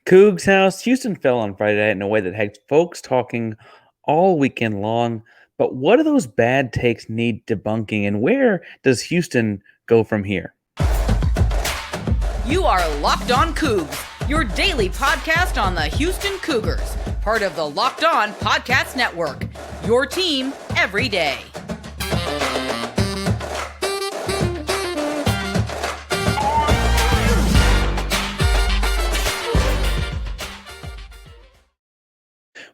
Coogs House, Houston fell on Friday night in a way that had folks talking all weekend long. But what do those bad takes need debunking, and where does Houston go from here? You are Locked On Cougs, your daily podcast on the Houston Cougars, part of the Locked On Podcast Network, your team every day.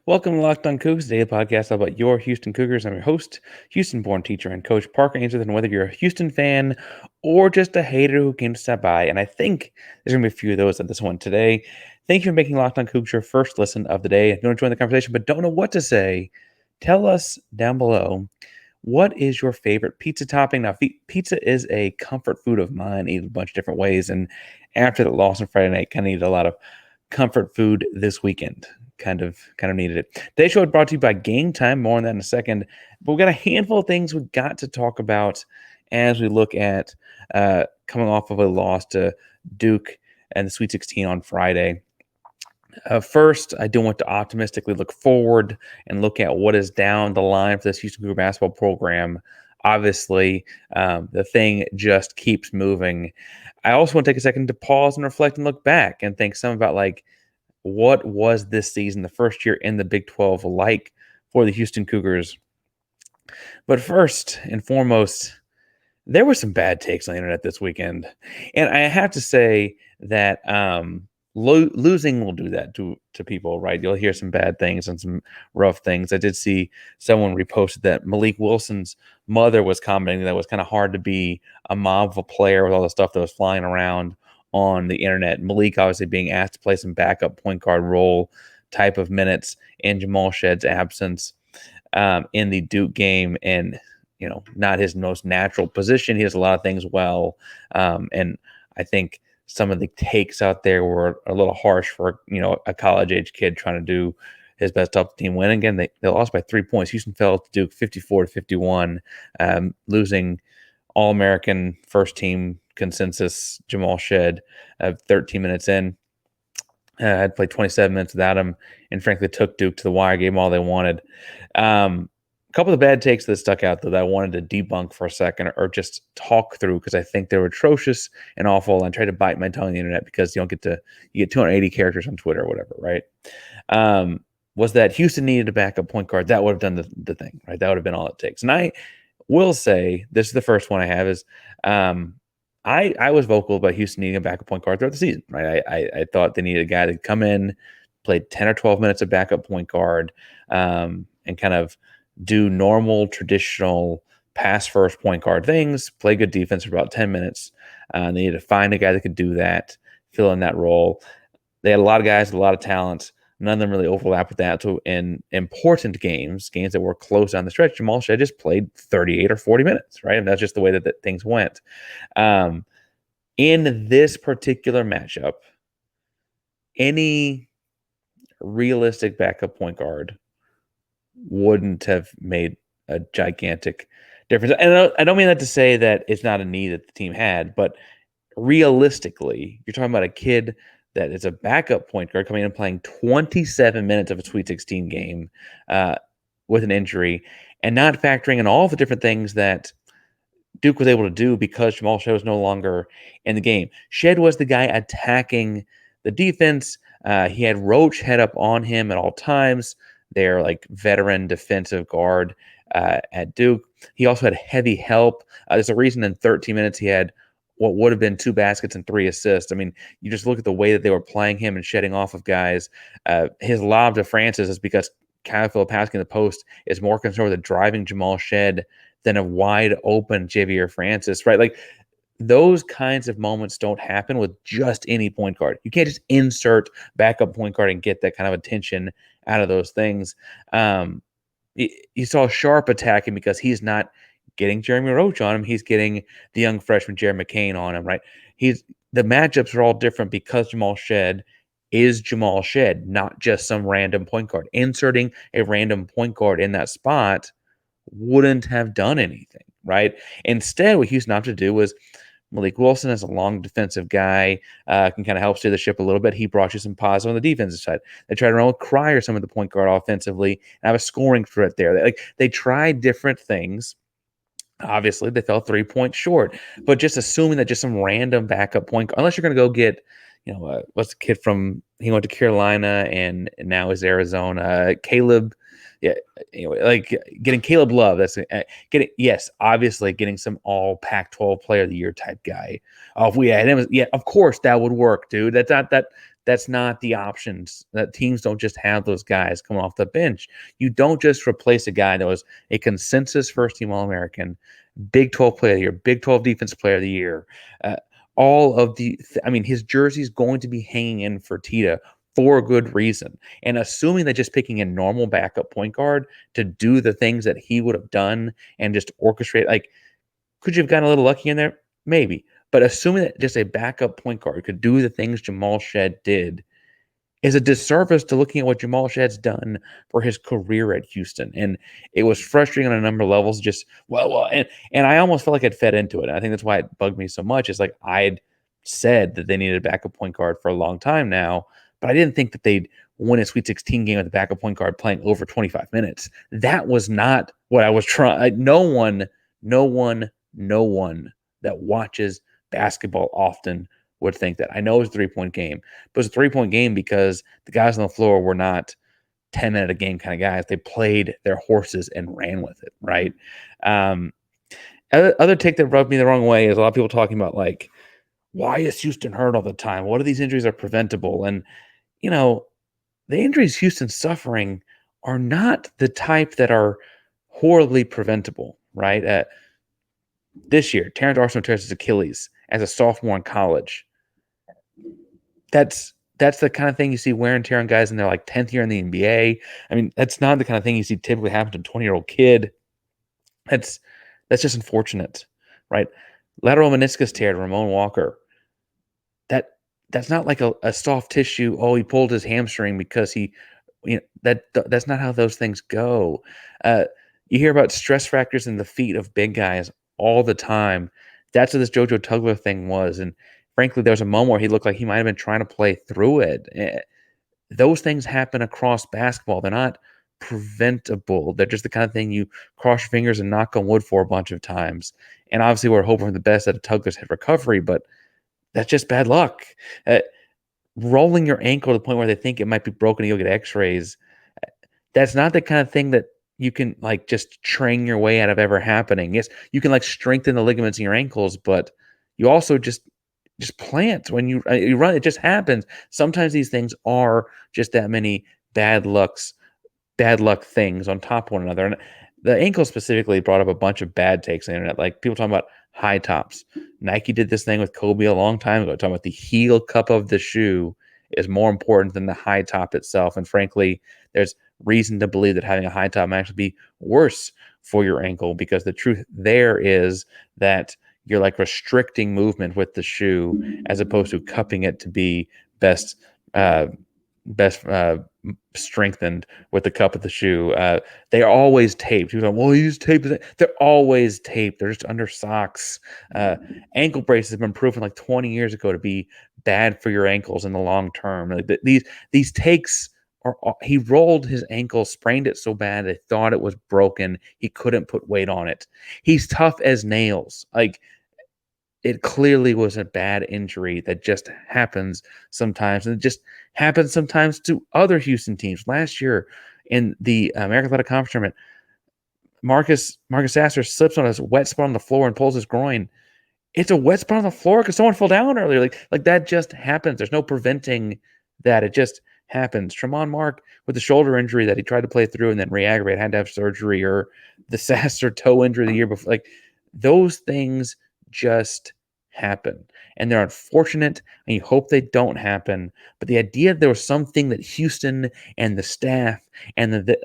Welcome to Locked On Cougs, daily podcast all about your Houston Cougars. I'm your host, Houston-born teacher and coach Parker Ainsworth, and whether you're a Houston fan or just a hater who came to stop by, and I think there's going to be a few of those at this one today. Thank you for making Locked On Cougs your first listen of the day. If you want to join the conversation but don't know what to say, tell us down below. What is your favorite pizza topping? Now, pizza is a comfort food of mine. I eat a bunch of different ways, and after the loss on Friday night, kind of needed a lot of comfort food this weekend. Kind of needed it. Today's show is brought to you by Game Time. More on that in a second. But we've got a handful of things we've got to talk about as we look at coming off of a loss to Duke and the Sweet 16 on Friday. First, I do want to optimistically look forward and look at what is down the line for this Houston Cougar basketball program. Obviously, the thing just keeps moving. I also want to take a second to pause and reflect and look back and think some about what was this season, the first year in the Big 12, like for the Houston Cougars. But first and foremost, there were some bad takes on the internet this weekend. And I have to say that losing will do that to people, right? You'll hear some bad things and some rough things. I did see someone reposted that Malik Wilson's mother was commenting that it was kind of hard to be a mom of a player with all the stuff that was flying around on the internet. Malik obviously being asked to play some backup point guard role type of minutes in Jamal Shedd's absence in the Duke game, and not his most natural position. He does a lot of things well, and I think some of the takes out there were a little harsh for a college age kid trying to do his best to help the team win. Again, they lost by 3 points. Houston fell to Duke 54-51, losing All-American first team consensus Jamal Shedd 13 minutes in. Had played 27 minutes without him, and frankly took Duke to the wire, gave them all they wanted. A couple of bad takes that stuck out, though, that I wanted to debunk for a second or just talk through because I think they were atrocious and awful, and I tried to bite my tongue on the internet because you get 280 characters on Twitter or whatever, right? Was that Houston needed a backup point guard. That would have done the thing, right? That would have been all it takes. And I will say, this is the first one I have, is I was vocal about Houston needing a backup point guard throughout the season, right? I thought they needed a guy to come in, play 10 or 12 minutes of backup point guard, and kind of do normal, traditional pass-first point guard things, play good defense for about 10 minutes. They needed to find a guy that could do that, fill in that role. They had a lot of guys with a lot of talent. None of them really overlap with that. So in important games that were close down the stretch, Jamal Shead just played 38 or 40 minutes, right? And that's just the way that things went. In this particular matchup, any realistic backup point guard wouldn't have made a gigantic difference. And I don't mean that to say that it's not a need that the team had, but realistically, you're talking about a kid that is a backup point guard coming in and playing 27 minutes of a Sweet 16 game with an injury, and not factoring in all the different things that Duke was able to do because Jamal Shead was no longer in the game. Shead was the guy attacking the defense. He had Roach head up on him at all times. Their veteran defensive guard at Duke. He also had heavy help. There's a reason in 13 minutes he had what would have been 2 baskets and 3 assists. I mean, you just look at the way that they were playing him and shedding off of guys. His lob to Francis is because Kyle Filipowski in the post is more concerned with driving Jamal Shead than a wide open Javier Francis, right? Those kinds of moments don't happen with just any point guard. You can't just insert backup point guard and get that kind of attention out of those things. You saw Sharp attacking because he's not getting Jeremy Roach on him. He's getting the young freshman Jerry McCain on him, right? The matchups are all different because Jamal Shead is Jamal Shead, not just some random point guard. Inserting a random point guard in that spot wouldn't have done anything, right? Instead, what Houston opted to do was Malik Wilson is a long defensive guy, can kind of help steer the ship a little bit. He brought you some positive on the defensive side. They tried to run with Cryer, some of the point guard offensively, and have a scoring threat there. They tried different things. Obviously, they fell 3 points short, but just assuming that just some random backup point, unless you're going to go get, what's the kid from, he went to Carolina and now is Arizona, Caleb. Yeah, anyway, like getting Caleb Love. That's getting, yes, obviously getting some all Pac-12 Player of the Year type guy. Oh, if we had him, yeah, of course that would work, dude. That's not the options. That teams don't just have those guys coming off the bench. You don't just replace a guy that was a consensus first team All American, Big 12 Player of the Year, Big 12 Defense Player of the Year. All of his jersey's going to be hanging in for Tita for a good reason. And assuming that just picking a normal backup point guard to do the things that he would have done and just orchestrate, like, could you have gotten a little lucky in there? Maybe. But assuming that just a backup point guard could do the things Jamal Shed did is a disservice to looking at what Jamal Shed's done for his career at Houston. And it was frustrating on a number of levels. Just, and I almost felt like I'd fed into it. And I think that's why it bugged me so much. It's like I'd said that they needed a backup point guard for a long time now, but I didn't think that they'd win a Sweet 16 game with a backup point guard playing over 25 minutes. That was not what I was trying. No one that watches basketball often would think that. I know it was a 3-point game, but it was a 3-point game because the guys on the floor were not 10-minute a game kind of guys. They played their horses and ran with it, right? Other take that rubbed me the wrong way is a lot of people talking about, like, why is Houston hurt all the time? What are these injuries are preventable? And, the injuries Houston's suffering are not the type that are horribly preventable, right? This year, Terrence Arsenal tears his Achilles as a sophomore in college. That's the kind of thing you see wear and tear on guys in their like 10th year in the NBA. I mean, that's not the kind of thing you see typically happen to a 20-year-old kid. That's just unfortunate, right? Lateral meniscus tear to Ramon Walker. That's not like a soft tissue. Oh, he pulled his hamstring because that's not how those things go. You hear about stress fractures in the feet of big guys all the time. That's what this JoJo Tugler thing was. And frankly, there was a moment where he looked like he might have been trying to play through it. Those things happen across basketball. They're not preventable. They're just the kind of thing you cross your fingers and knock on wood for a bunch of times. And obviously, we're hoping for the best that a Tugler's hit recovery, but that's just bad luck. Rolling your ankle to the point where they think it might be broken and you'll get x-rays, that's not the kind of thing that you can like just train your way out of ever happening. Yes, you can like strengthen the ligaments in your ankles, but you also just plant when you run. It just happens. Sometimes these things are just that many bad luck things on top of one another. And the ankle specifically brought up a bunch of bad takes on the internet, like people talking about high tops. Nike did this thing with Kobe a long time ago, talking about the heel cup of the shoe is more important than the high top itself. And frankly, there's reason to believe that having a high top might actually be worse for your ankle, because the truth there is that you're like restricting movement with the shoe as opposed to cupping it to be best strengthened with the cup of the shoe. They are always taped. People go, well, you use tape. They're always taped. They're just under socks. Ankle braces have been proven like 20 years ago to be bad for your ankles in the long term. Like these takes are. He rolled his ankle, sprained it so bad they thought it was broken. He couldn't put weight on it. He's tough as nails. Like, it clearly was a bad injury that just happens sometimes. And it just happens sometimes to other Houston teams. Last year in the American Athletic Conference tournament, Marcus Sasser slips on a wet spot on the floor and pulls his groin. It's a wet spot on the floor because someone fell down earlier. Like that just happens. There's no preventing that. It just happens. Tremont Mark with the shoulder injury that he tried to play through and then re-aggravate, had to have surgery, or the Sasser toe injury the year before. Like, those things just happen, and they're unfortunate, and you hope they don't happen. But the idea that there was something that Houston and the staff and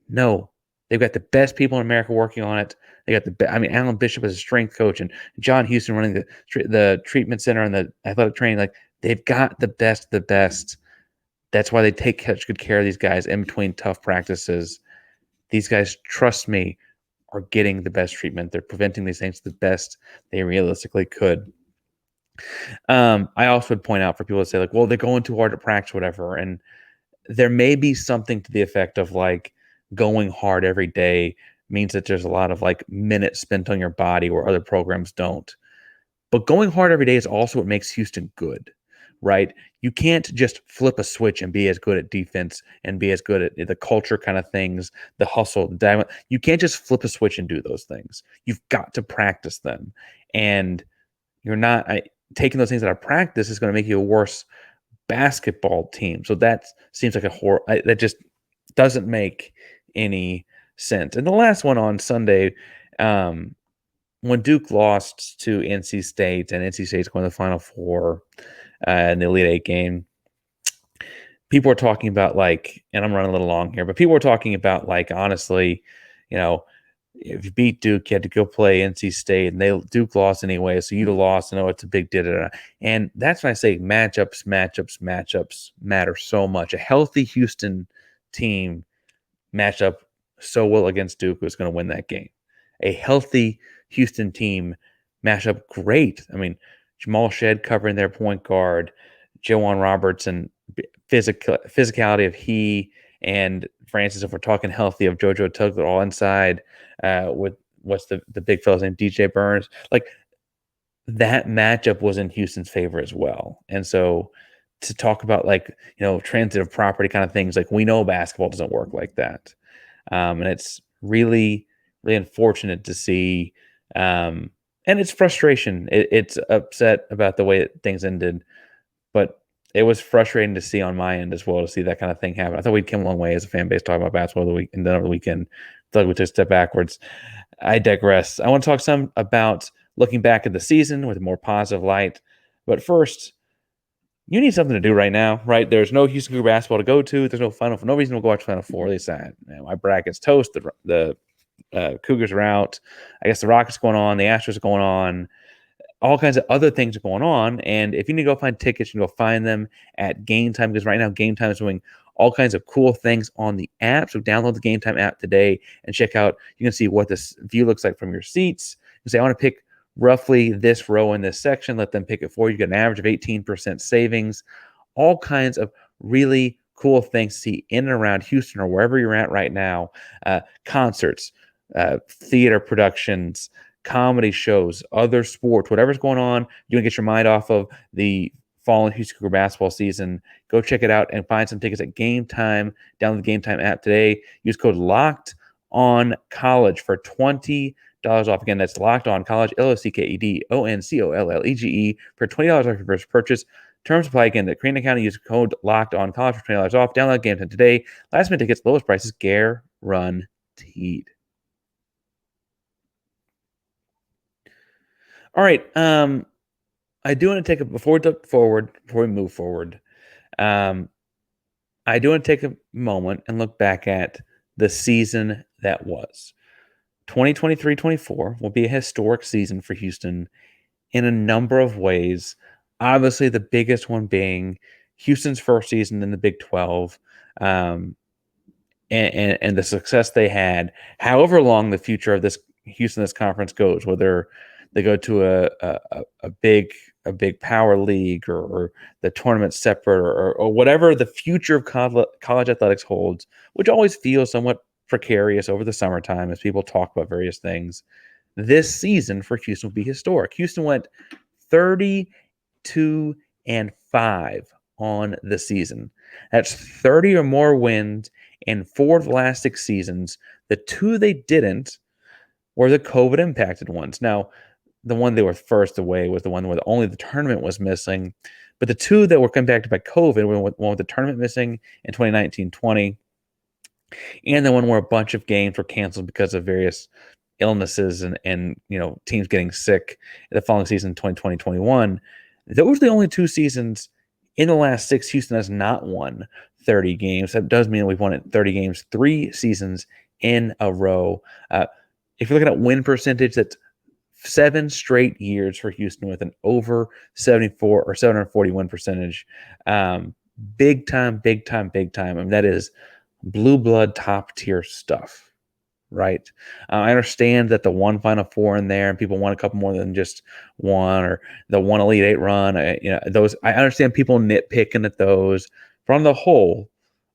no, they've got the best people in America working on it. They got Alan Bishop as a strength coach and John Houston running the treatment center and the athletic training. Like, they've got the best of the best. That's why they take such good care of these guys in between tough practices. These guys, trust me, are getting the best treatment. They're preventing these things the best they realistically could. I also would point out for people to say like, well, they're going too hard at practice, whatever, and there may be something to the effect of like going hard every day means that there's a lot of like minutes spent on your body where other programs don't. But going hard every day is also what makes Houston good, right? You can't just flip a switch and be as good at defense and be as good at the culture kind of things, the hustle, the diamond. You can't just flip a switch and do those things. You've got to practice them. And you're not taking those things out of practice is going to make you a worse basketball team. So that seems like that just doesn't make any sense. And the last one on Sunday, um, when Duke lost to NC State and NC State's going to the Final Four in the Elite Eight game, people were talking about like, and I'm running a little long here, but people were talking about like, honestly, you know, if you beat Duke, you had to go play NC State, and Duke lost anyway, so you'd have lost. I know it's a big deal, and that's when I say matchups matter so much. A healthy Houston team matched up so well against Duke was going to win that game. A healthy Houston team matched up great. I mean, Jamal Shed covering their point guard, Jawan Robertson, physicality of he and Francis, if we're talking healthy, of JoJo Tugler all inside with what's the big fella's name, DJ Burns. Like that matchup was in Houston's favor as well. And so to talk about like, transitive property kind of things, like we know basketball doesn't work like that. And it's really, really unfortunate to see. And it's frustration. It's upset about the way that things ended, but it was frustrating to see on my end as well to see that kind of thing happen. I thought we'd come a long way as a fan base talking about basketball the week, and then over the weekend, I thought we took a step backwards. I digress. I want to talk some about looking back at the season with a more positive light. But first, you need something to do right now, right? There's no Houston Cougar basketball to go to. There's no reason to go watch Final Four. At least my bracket's toast. The Cougars are out. I guess the Rockets going on. The Astros are going on. All kinds of other things are going on. And if you need to go find tickets, you can go find them at Game Time, because right now Game Time is doing all kinds of cool things on the app. So download the Game Time app today and check out. You can see what this view looks like from your seats. You say, I want to pick roughly this row in this section. Let them pick it for you. You get an average of 18% savings. All kinds of really cool things to see in and around Houston or wherever you're at right now. Concerts, theater productions, comedy shows, other sports, whatever's going on, you want to get your mind off of the fall and Houston Cougar basketball season. Go check it out and find some tickets at Game Time. Download the Game Time app today. Use code Locked On College for $20 off. Again, that's Locked On College, LOCKEDONCOLLEGE for $20 off your first purchase. Terms apply. Again at Crane County. Use code Locked On College for $20 off. Download Game Time today. Last minute tickets, lowest prices, guaranteed. All right. I do want to take before we move forward. I do want to take a moment and look back at the season that was. 2023-24 will be a historic season for Houston in a number of ways. Obviously, the biggest one being Houston's first season in the Big 12. And the success they had, however long the future of this conference goes, whether they go to a big power league or the tournament separate or whatever the future of college athletics holds, which always feels somewhat precarious over the summertime as people talk about various things. This season for Houston will be historic. Houston went 32-5 on the season. That's 30 or more wins in 4 of the last 6 seasons. The 2 they didn't were the COVID impacted ones. Now, the one they were first away was the one where only the tournament was missing. But the 2 that were impacted by COVID were one with the tournament missing in 2019-20, and the one where a bunch of games were canceled because of various illnesses and teams getting sick the following season, 2020-21. Those are the only 2 seasons in the last 6 Houston has not won 30 games. That does mean we've won it 30 games 3 seasons in a row. If you're looking at win percentage, that's 7 straight years for Houston with an over 74 or 741 percentage. Big time. I mean, that is blue blood top tier stuff. right? I understand that the one Final Four in there, and people want a couple more than just one, or the one Elite Eight run. Those I understand people nitpicking at those. But on the whole,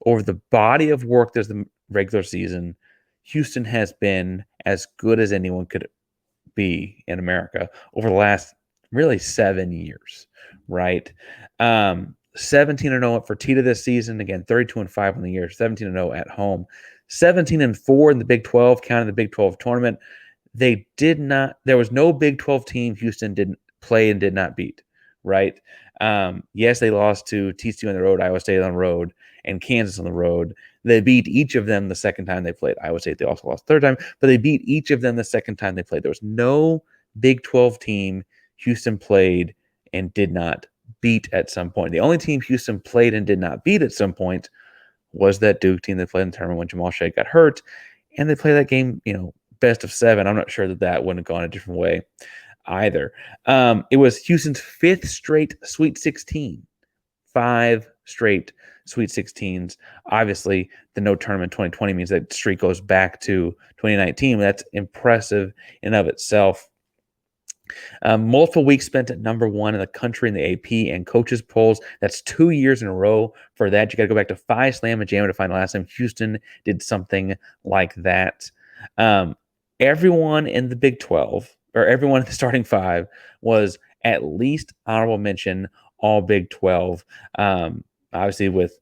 over the body of work there's the regular season, Houston has been as good as anyone could be in America over the last really 7 years, right? 17-0 for Tita this season. Again, 32-5 on the year, 17-0 at home, 17-4 in the Big 12, counting the Big 12 tournament. They did not, there was no Big 12 team Houston didn't play and did not beat, right? Yes, they lost to TCU on the road, Iowa State on the road, and Kansas on the road. They beat each of them the second time they played. Iowa State, they also lost the third time, but they beat each of them the second time they played. There was no Big 12 team Houston played and did not beat at some point. The only team Houston played and did not beat at some point was that Duke team that played in the tournament when Jamal Shea got hurt. And they played that game, best of 7. I'm not sure that wouldn't have gone a different way either. It was Houston's 5th straight Sweet 16. 5 straight Sweet 16s. Obviously, the no tournament 2020 means that streak goes back to 2019. That's impressive in of itself. Multiple weeks spent at number 1 in the country in the AP and coaches polls. That's 2 years in a row for that. You got to go back to 5 Slam and Jam to find the last time Houston did something like that. Everyone in the Big 12, or everyone in the starting 5, was at least honorable mention all Big 12. Obviously, with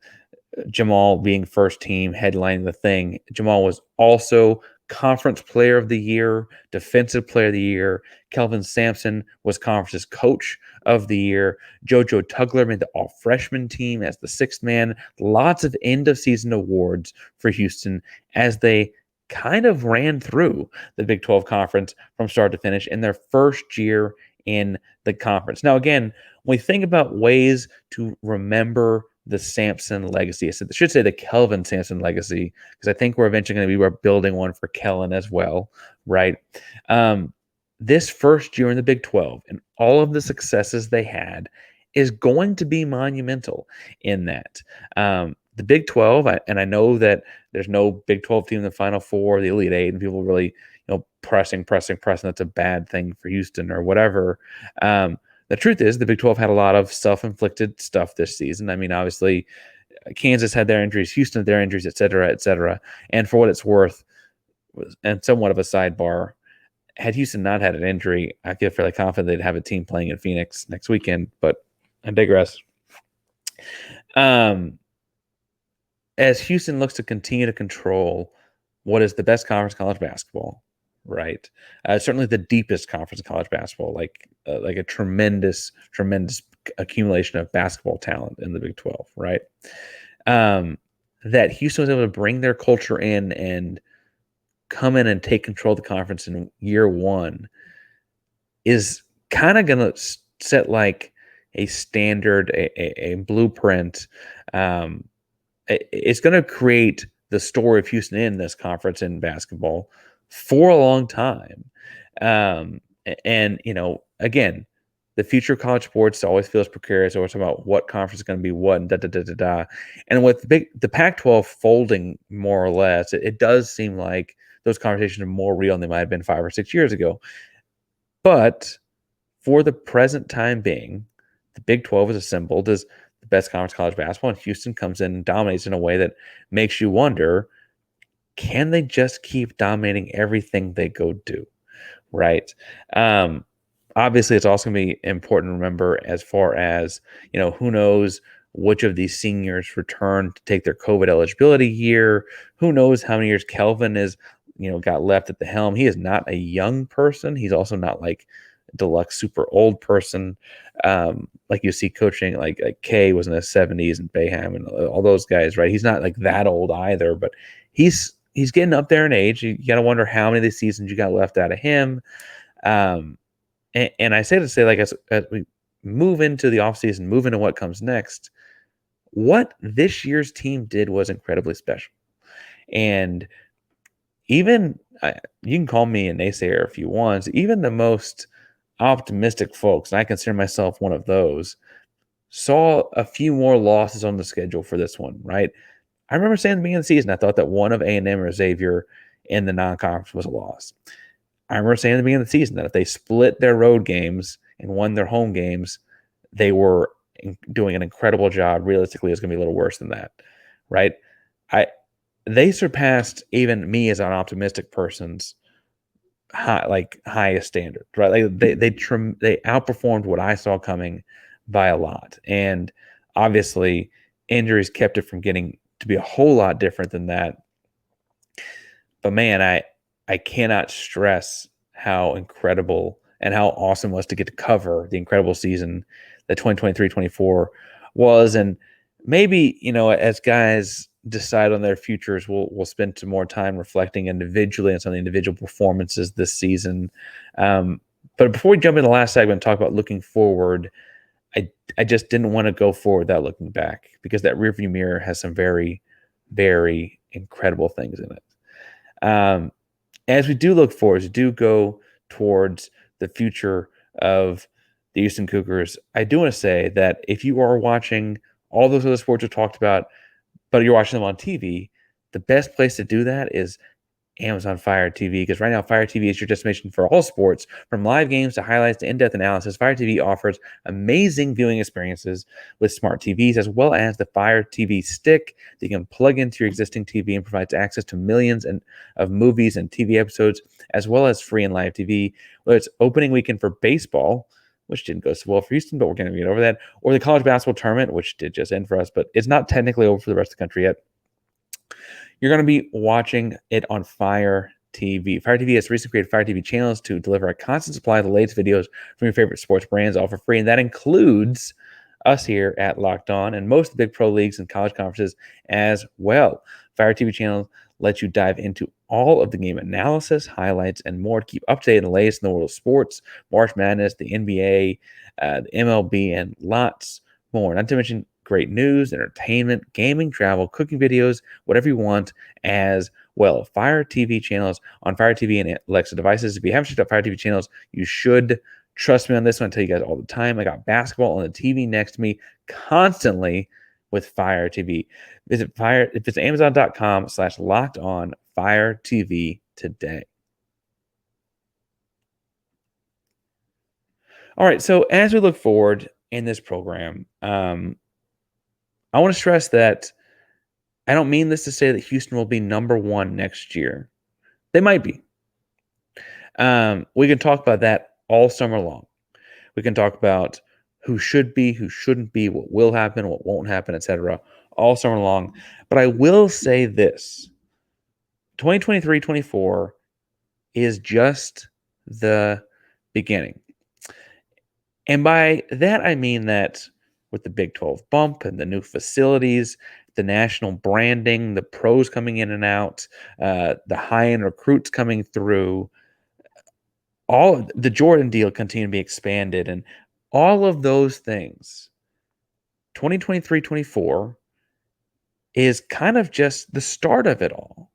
Jamal being first team headlining the thing, Jamal was also Conference Player of the Year, Defensive Player of the Year. Kelvin Sampson was Conference's Coach of the Year. JoJo Tugler made the All-Freshman team as the 6th man. Lots of end-of-season awards for Houston as they kind of ran through the Big 12 Conference from start to finish in their first year in the conference. Now, again, when we think about ways to remember the Sampson legacy, I should say the Kelvin Sampson legacy, because I think we're eventually going to be building one for Kellen as well, right? This first year in the Big 12 and all of the successes they had is going to be monumental in that. The Big 12, and I know that there's no Big 12 team in the Final Four, the Elite Eight, and people really, pressing. That's a bad thing for Houston or whatever. The truth is, the Big 12 had a lot of self-inflicted stuff this season. I mean, obviously, Kansas had their injuries, Houston had their injuries, et cetera, et cetera. And for what it's worth, and somewhat of a sidebar, had Houston not had an injury, I feel fairly confident they'd have a team playing in Phoenix next weekend, but I digress. As Houston looks to continue to control what is the best conference in college basketball, right? Certainly the deepest conference in college basketball, like a tremendous accumulation of basketball talent in the Big 12, right? That Houston was able to bring their culture in and come in and take control of the conference in year 1 is kind of going to set like a standard, a blueprint. It's going to create the story of Houston in this conference in basketball for a long time. And, again, the future of college sports always feels precarious. Always about what conference is going to be what and da. And with the Pac-12 folding more or less, it does seem like those conversations are more real than they might have been 5 or 6 years ago. But for the present time being, the Big 12 is assembled as the best conference college basketball, and Houston comes in and dominates in a way that makes you wonder, can they just keep dominating everything they go do, right? Obviously, it's also going to be important to remember as far as, who knows which of these seniors return to take their COVID eligibility year. Who knows how many years Kelvin is, got left at the helm. He is not a young person. He's also not like deluxe super old person. Like you see coaching like Kay was in his 70s and Bayham and all those guys, right? He's not like that old either, but he's getting up there in age. You got to wonder how many of these seasons you got left out of him. And I say to say, like, as we move into the offseason, move into what comes next, what this year's team did was incredibly special. And even, you can call me a naysayer if you want, even the most optimistic folks, and I consider myself one of those, saw a few more losses on the schedule for this one, right? I remember saying at the beginning of the season, I thought that one of A&M or Xavier in the non-conference was a loss. I remember saying at the beginning of the season that if they split their road games and won their home games, they were doing an incredible job. Realistically, it's going to be a little worse than that, right? I They surpassed even me as an optimistic person's highest standard, right? Like they outperformed what I saw coming by a lot, and obviously injuries kept it from getting to be a whole lot different than that. But man, I cannot stress how incredible and how awesome it was to get to cover the incredible season that 2023-24 was. And maybe, as guys decide on their futures, we'll spend some more time reflecting individually on some of the individual performances this season. But before we jump into the last segment and talk about looking forward, I just didn't want to go forward without looking back, because that rearview mirror has some very, very incredible things in it. As we do look forward, as we do go towards the future of the Houston Cougars, I do want to say that if you are watching all those other sports we talked about, but you're watching them on TV, the best place to do that is Amazon Fire TV, because right now Fire TV is your destination for all sports, from live games to highlights to in-depth analysis. Fire TV offers amazing viewing experiences with smart TVs, as well as the Fire TV stick that you can plug into your existing TV and provides access to millions of movies and TV episodes, as well as free and live TV. Whether it's opening weekend for baseball, which didn't go so well for Houston, but we're going to get over that, or the college basketball tournament, which did just end for us, but it's not technically over for the rest of the country yet. You're going to be watching it on Fire TV. Fire TV has recently created Fire TV channels to deliver a constant supply of the latest videos from your favorite sports brands, all for free. And that includes us here at Locked On and most of the big pro leagues and college conferences as well. Fire TV channels let you dive into all of the game analysis, highlights, and more to keep up to date on the latest in the world of sports, March Madness, the NBA, the MLB, and lots more. Not to mention great news, entertainment, gaming, travel, cooking videos, whatever you want as well. Fire TV channels on Fire TV and Alexa devices. If you haven't checked out Fire TV channels, you should. Trust me on this one. I tell you guys all the time. I got basketball on the TV next to me constantly with Fire TV. Visit Amazon.com/locked on Fire TV today. All right. So as we look forward in this program, I want to stress that I don't mean this to say that Houston will be number one next year. They might be. We can talk about that all summer long. We can talk about who should be, who shouldn't be, what will happen, what won't happen, etc., all summer long. But I will say this: 2023-24 is just the beginning. And by that, I mean that with the Big 12 bump and the new facilities, the national branding, the pros coming in and out, the high-end recruits coming through, all the Jordan deal continue to be expanded, and all of those things, 2023-24 is kind of just the start of it all.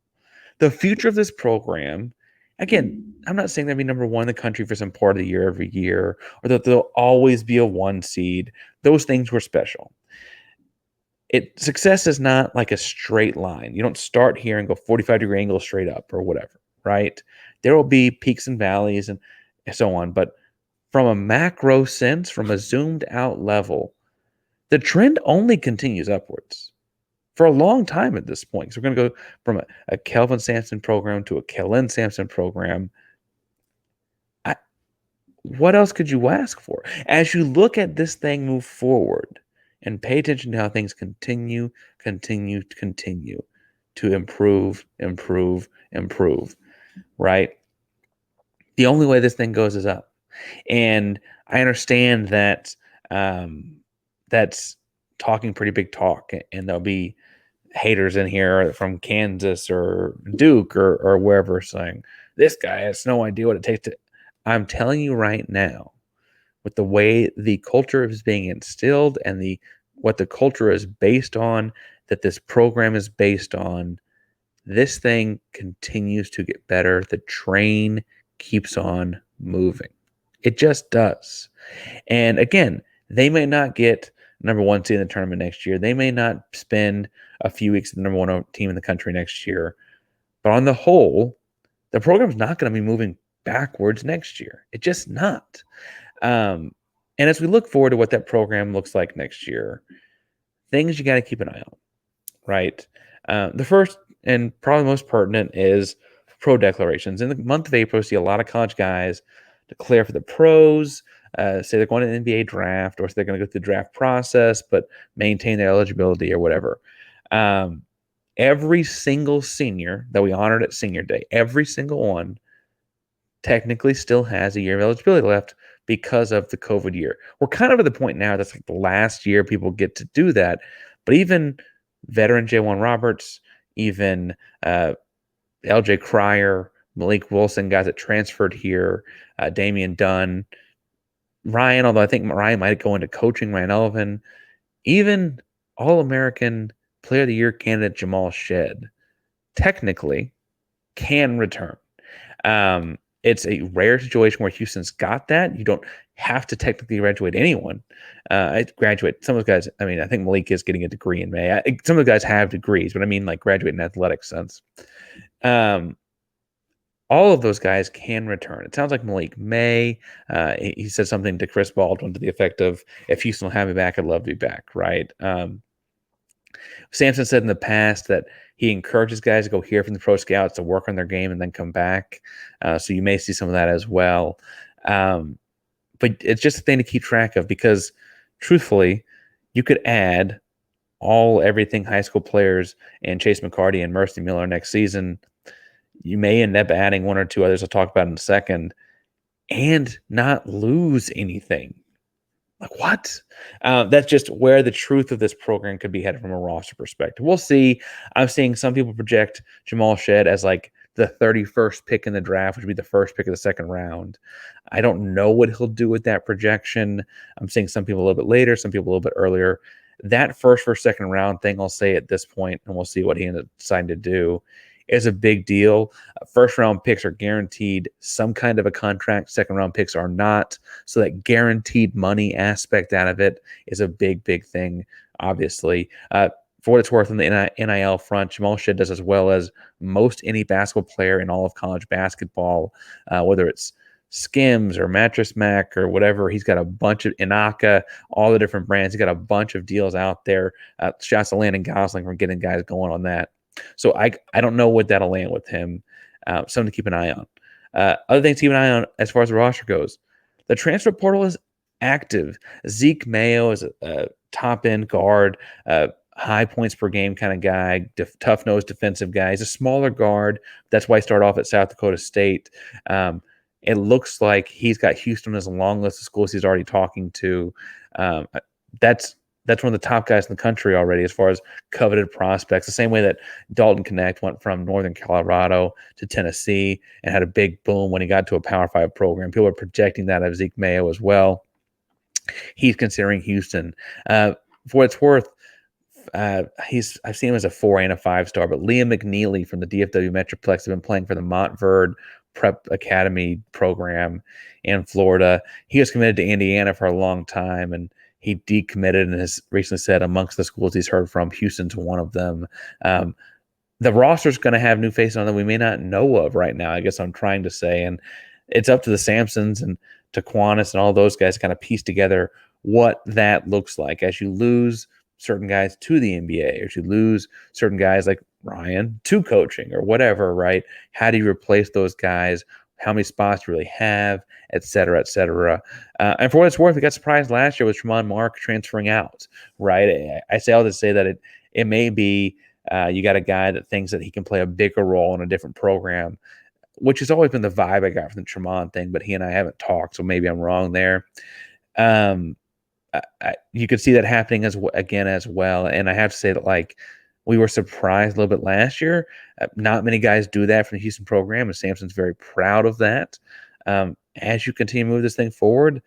The future of this program, again, I'm not saying they'll be number one in the country for some part of the year every year, or that they'll always be a one seed. Those things were special. Success is not like a straight line. You don't start here and go 45-degree angle straight up or whatever, right? There will be peaks and valleys and so on. But from a macro sense, from a zoomed out level, the trend only continues upwards for a long time at this point. So we're going to go from a Kelvin Sampson program to a Kelvin Sampson program. What else could you ask for? As you look at this thing move forward and pay attention to how things continue to improve, right? The only way this thing goes is up. And I understand that that's talking pretty big talk, and there'll be haters in here from Kansas or Duke or wherever saying, this guy has no idea what it takes to. I'm telling you right now, with the way the culture is being instilled and what the culture is based on, that this program is based on, this thing continues to get better. The train keeps on moving. It just does. And again, they may not get number one seed in the tournament next year. They may not spend a few weeks at the number one team in the country next year. But on the whole, the program's not going to be moving backwards next year. It's just not. Um, and as we look forward to what that program looks like next year, things you got to keep an eye on, right? The first and probably most pertinent is pro declarations. In the month of April, we see a lot of college guys declare for the pros, say they're going to the NBA draft, or say they're going to go through the draft process, but maintain their eligibility or whatever. Um, every single senior that we honored at Senior Day, every single one technically still has a year of eligibility left because of the COVID year. We're kind of at the point now that's like the last year people get to do that. But even veteran J1 Roberts, even LJ Cryer, Malik Wilson, guys that transferred here, Damian Dunn, Ryan, although I think Ryan might go into coaching, Ryan Elvin, even All American Player of the Year candidate Jamal Shed technically can return. It's a rare situation where Houston's got that. You don't have to technically graduate anyone. I graduate some of those guys. I mean, I think Malik is getting a degree in May. Some of the guys have degrees, but I mean like graduate in athletic sense. Um, all of those guys can return. It sounds like Malik may. He said something to Chris Baldwin to the effect of, "If Houston will have me back, I'd love to be back." Right. Sampson said in the past that he encourages guys to go hear from the pro scouts to work on their game and then come back. So you may see some of that as well. But it's just a thing to keep track of because, truthfully, you could add everything high school players and Chase McCarty and Mercy Miller next season. You may end up adding one or two others I'll talk about in a second and not lose anything. Like, what? That's just where the truth of this program could be headed from a roster perspective. We'll see. I'm seeing some people project Jamal Shed as like the 31st pick in the draft, which would be the first pick of the second round. I don't know what he'll do with that projection. I'm seeing some people a little bit later, some people a little bit earlier. That first, second round thing, I'll say at this point, and we'll see what he ends up deciding to do, is a big deal. First round picks are guaranteed some kind of a contract. Second round picks are not. So that guaranteed money aspect out of it is a big, big thing, obviously. For what it's worth on the NIL front, Jamal Shed does as well as most any basketball player in all of college basketball, whether it's Skims or Mattress Mac or whatever. He's got a bunch of Inaka, all the different brands. He's got a bunch of deals out there. Shouts to Landon Gosling for getting guys going on that. So I don't know what that'll land with him. Something to keep an eye on. Other things to keep an eye on as far as the roster goes. The transfer portal is active. Zeke Mayo is a top-end guard, high points per game kind of guy, tough-nosed defensive guy. He's a smaller guard. That's why he started off at South Dakota State. It looks like he's got Houston as a long list of schools he's already talking to. That's one of the top guys in the country already as far as coveted prospects. The same way that Dalton Connect went from Northern Colorado to Tennessee and had a big boom when he got to a Power 5 program. People are projecting that of Zeke Mayo as well. He's considering Houston. For what it's worth, I've seen him as a 4 and a 5-star, but Liam McNeely from the DFW Metroplex has been playing for the Montverde Prep Academy program in Florida. He was committed to Indiana for a long time, and he decommitted and has recently said amongst the schools he's heard from, Houston's one of them. The roster's going to have new faces on that we may not know of right now, I guess I'm trying to say. And it's up to the Sampsons and Taquanis and all those guys to kind of piece together what that looks like as you lose certain guys to the NBA, or as you lose certain guys like Ryan to coaching or whatever, right? How do you replace those guys? How many spots do you really have, et cetera, et cetera. And for what it's worth, we got surprised last year with Tremont Mark transferring out, right? I say all to say that it may be you got a guy that thinks that he can play a bigger role in a different program, which has always been the vibe I got from the Tremont thing, but he and I haven't talked, so maybe I'm wrong there. You could see that happening again as well. And I have to say that, like, we were surprised a little bit last year. Not many guys do that from the Houston program, and Sampson's very proud of that. As you continue to move this thing forward,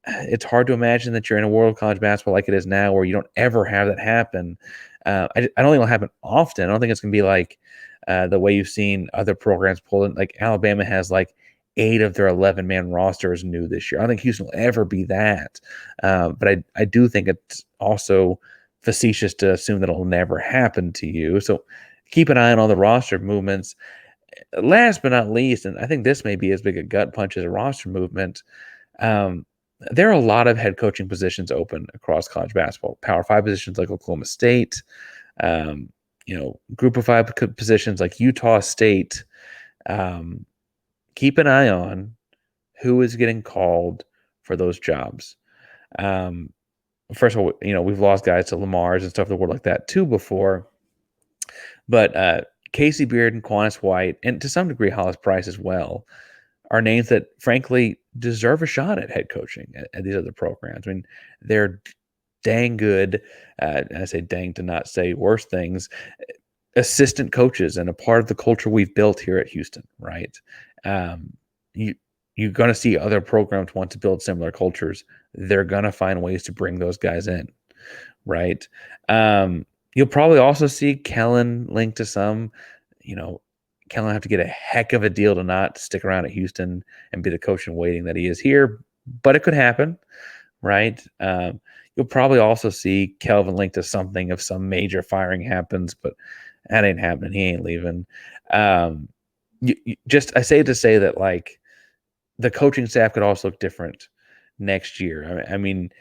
it's hard to imagine that you're in a world of college basketball like it is now where you don't ever have that happen. I don't think it'll happen often. I don't think it's going to be like the way you've seen other programs pull in. Like Alabama has like 8 of their 11-man rosters new this year. I don't think Houston will ever be that. But I do think it's also facetious to assume that it'll never happen to you. So keep an eye on all the roster movements. Last but not least, and I think this may be as big a gut punch as a roster movement, um, there are a lot of head coaching positions open across college basketball. Power 5 positions like Oklahoma State, Group of 5 positions like Utah State. Um, keep an eye on who is getting called for those jobs. Um, First of all, we've lost guys to Lamar's and stuff of the world like that too before. But Casey Beard and Quantis White, and to some degree Hollis Price as well, are names that frankly deserve a shot at head coaching at these other programs. I mean, they're dang good. And I say dang to not say worse things. Assistant coaches and a part of the culture we've built here at Houston, right? Um, you you're going to see other programs want to build similar cultures. They're going to find ways to bring those guys in, right? You'll probably also see Kellen linked to some. You know, Kellen have to get a heck of a deal to not stick around at Houston and be the coach in waiting that he is here, but it could happen, right? You'll probably also see Kelvin linked to something if some major firing happens, but that ain't happening. He ain't leaving. I say to say that like the coaching staff could also look different next year. I mean,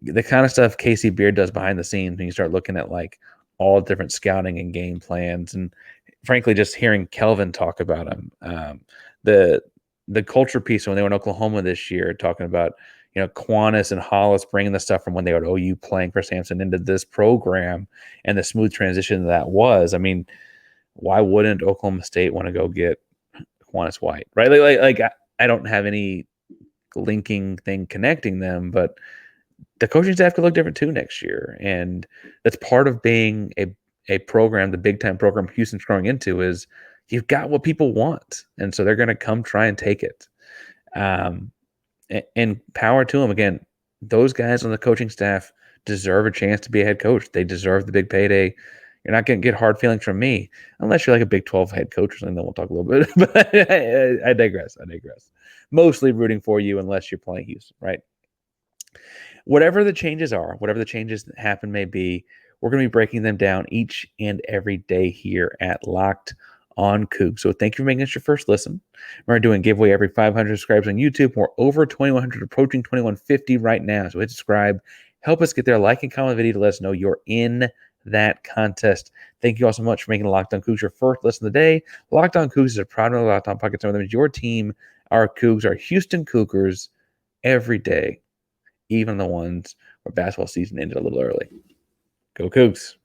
the kind of stuff Casey Beard does behind the scenes when you start looking at like all different scouting and game plans, and frankly, just hearing Kelvin talk about him, the culture piece when they were in Oklahoma this year, talking about Quantis and Hollis bringing the stuff from when they were at OU playing for Sampson into this program and the smooth transition that was. I mean, why wouldn't Oklahoma State want to go get Quantis White, right? I don't have any linking thing connecting them, but the coaching staff could look different too next year. And that's part of being a program, the big time program Houston's growing into, is you've got what people want. And so they're going to come try and take it. And power to them. Again, those guys on the coaching staff deserve a chance to be a head coach. They deserve the big payday. You're not going to get hard feelings from me unless you're like a Big 12 head coach or something. Then we'll talk a little bit. But I digress. Mostly rooting for you unless you're playing Houston, right? Whatever the changes are, whatever the changes that happen may be, we're going to be breaking them down each and every day here at Locked on Coogs. So thank you for making us your first listen. We're doing giveaway every 500 subscribers on YouTube. We're over 2,100, approaching 2,150 right now. So hit subscribe. Help us get there. Like and comment the video to let us know you're in that contest. Thank you all so much for making Locked on Coogs your first listen of the day. Locked on Coogs is a proud member of Locked on Podcast. Some of them is your team, our Cougs, our Houston Cougars, every day, even the ones where basketball season ended a little early. Go Cougs.